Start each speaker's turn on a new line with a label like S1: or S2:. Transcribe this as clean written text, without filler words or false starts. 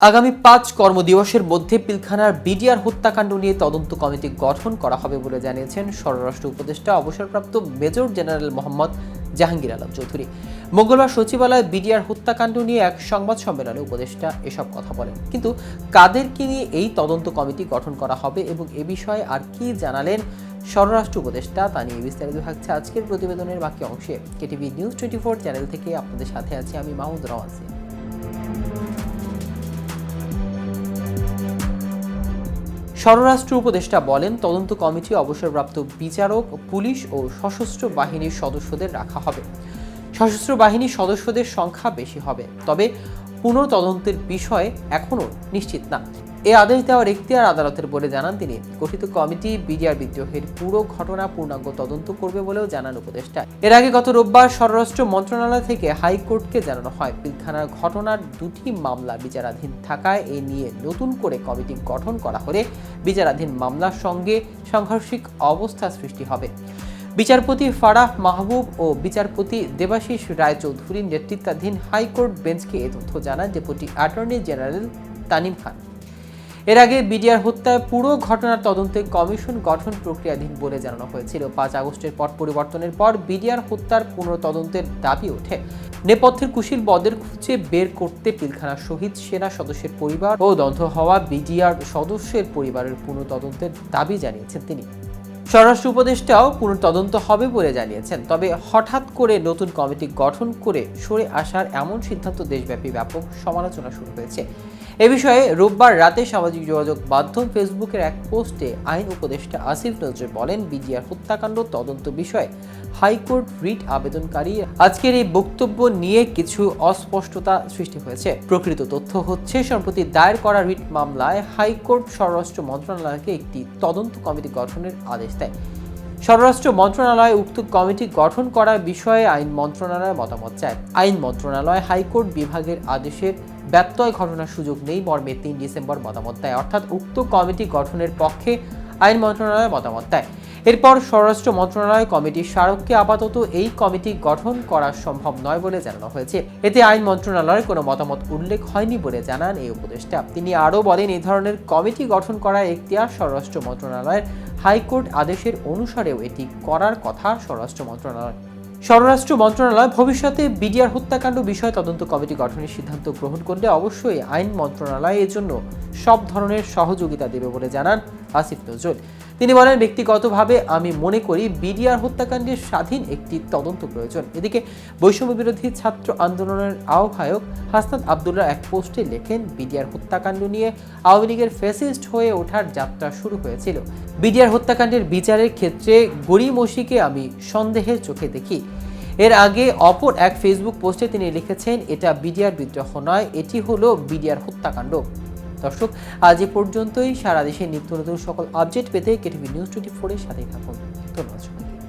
S1: আগামী ৫ কর্মদিবসের মধ্যে পিলখানার বিডিআর হত্যাকাণ্ড নিয়ে তদন্ত কমিটি গঠন করা হবে বলে জানিয়েছেন স্বরাষ্ট্র উপদেষ্টা অবসরপ্রাপ্ত মেজর জেনারেল মোহাম্মদ জাহাঙ্গীর আলম চৌধুরী। মঙ্গলবার সচিবালয়ে বিডিআর হত্যাকাণ্ড নিয়ে এক সংবাদ সম্মেলনে উপদেষ্টা এসব কথা বলেন। কিন্তু কাদেরকে নিয়ে এই তদন্ত কমিটি গঠন করা হবে এবং এ বিষয়ে আর কি জানালেন স্বরাষ্ট্র উপদেষ্টা তা নিয়ে বিস্তারিত থাকছে আজকের প্রতিবেদনের বাকি অংশে। কেটিভি নিউজ 24 চ্যানেল থেকে আপনাদের সাথে আছি আমি মাহমুদ রওয়ান। স্বরাষ্ট্র উপদেষ্টা বলেন, তদন্ত কমিটি অবসরপ্রাপ্ত বিচারক, পুলিশ ও সশস্ত্র বাহিনীর সদস্যদের রাখা হবে। সশস্ত্র বাহিনীর সদস্যদের সংখ্যা বেশি হবে, তবে পুনঃতদন্তের বিষয় এখনও নিশ্চিত না। এ আদেশ দেওয়ার এখতিয়ার আদালতের বলে জানান তিনি। গঠিত কমিটি বিডিআর বিদ্রোহের পুরো ঘটনা পূর্ণাঙ্গ তদন্ত করবে বলেও জানান উপদেষ্টা। এর আগে গত রোববার স্বরাষ্ট্র মন্ত্রণালয় থেকে হাইকোর্টকে জানানো হয়, পিলখানার ঘটনার দুটি মামলা বিচারাধীন থাকায় এ নিয়ে নতুন করে কমিটি গঠন করা হলে বিচারাধীন মামলার সঙ্গে সাংঘর্ষিক অবস্থা সৃষ্টি হবে। বিচারপতি ফারাহ মাহবুব ও বিচারপতি দেবাশিস রায়চৌধুরীর নেতৃত্বাধীন হাইকোর্ট বেঞ্চকে এ তথ্য জানান ডেপুটি অ্যাটর্নি জেনারেল তানিম খান। এর আগে বিডিআর হত্যায় পুরো ঘটনার তদন্তে কমিশন গঠন প্রক্রিয়াধীন বলে জানানো হয়েছিল। ৫ আগস্টের পট পরিবর্তনের পর বিডিআর হত্যার পুনঃতদন্তের দাবি ওঠে। নেপথ্যের কুশীল বদের খুঁজে বের করতে পিলখানার শহীদ সেনা সদস্যের পরিবার ও দগ্ধ হওয়া বিডিআর সদস্যের পরিবারের পুনঃতদন্তের দাবি জানিয়েছেন তিনি। স্বরাষ্ট্র উপদেষ্টাও পুনঃতদন্ত হবে বলে জানিয়েছেন, তবে হঠাৎ করে নতুন কমিটি গঠন করে সরে আসার এমন সিদ্ধান্ত দেশব্যাপী ব্যাপক সমালোচনা শুরু হয়েছে। এ বিষয়ে রোববার রাতে সামাজিক যোগাযোগ মাধ্যম ফেসবুকের এক পোস্টে আইন উপদেষ্টা আসিফ নজরুল বলেন, বিডিআর হত্যাকাণ্ড তদন্ত বিষয়ে হাইকোর্ট রিট আবেদনকারী আজকের এই বক্তব্য নিয়ে কিছু অস্পষ্টতা সৃষ্টি হয়েছে। প্রকৃত তথ্য হচ্ছে, সম্প্রতি দায়ের করা রিট মামলায় হাইকোর্ট স্বরাষ্ট্র মন্ত্রণালয়কে একটি তদন্ত কমিটি গঠনের আদেশ দেয়। স্বরাষ্ট্র মন্ত্রণালয় উক্ত কমিটি গঠন করার বিষয়ে আইন মন্ত্রণালয় মতামত চায়। আইন মন্ত্রণালয় হাইকোর্ট বিভাগের আদেশের ব্যত্যয় ঘটনার সুযোগ নেই মর্মে ৩ ডিসেম্বর মতামত দেয়, অর্থাৎ উক্ত কমিটি গঠনের পক্ষে আইন মন্ত্রণালয় মতামত দেয়। এরপর স্বরাষ্ট্র মন্ত্রণালয় কমিটির স্মারককে আপাতত এই কমিটি গঠন করা সম্ভব নয় বলে জানানো হয়েছে। এতে আইন মন্ত্রণালয়ের কোনো মতামত উল্লেখ হয়নি বলে জানান এই উপদেষ্টা। তিনি আরও বলেন, এই ধরনের কমিটি গঠন করার এখতিয়ার স্বরাষ্ট্র মন্ত্রণালয়ের, হাইকোর্ট আদেশের অনুসারেও এটি করার কথা স্বরাষ্ট্র মন্ত্রণালয় ভবিষ্যতে বিডিআর হত্যাকাণ্ড বিষয়ে তদন্ত কমিটি গঠনের সিদ্ধান্ত গ্রহণ করলে অবশ্যই আইন মন্ত্রণালয় এর জন্য সব ধরনের সহযোগিতা দেবে বলে জানান আসিফ নজরুল। তিনি বলেন, ব্যক্তিগতভাবে আমি মনে করি বিডিআর হত্যাকাণ্ডের স্বাধীন একটি তদন্ত প্রয়োজন। এদিকে বৈষম্য বিরোধী ছাত্র আন্দোলনের আহ্বায়ক হাসনাত আবদুল্লাহ এক পোস্টে লেখেন, বিডিআর হত্যাকাণ্ড নিয়ে আওয়ামী লীগের ফ্যাসিস্ট হয়ে ওঠার যাত্রা শুরু হয়েছিল। বিডিআর হত্যাকাণ্ডের বিচারের ক্ষেত্রে গড়িমসিকে আমি সন্দেহের চোখে দেখি। এর আগে অপর এক ফেসবুক পোস্টে তিনি লিখেছেন, এটা বিডিআর বিদ্রোহ নয়, এটি হলো বিডিআর হত্যাকাণ্ড। দর্শক, আজ এ পর্যন্তই। সারা দেশে নিত্য নতুন সকল আপডেট পেতে কেটিভি নিউজ 24 এর সাথেই থাকুন। ধন্যবাদ।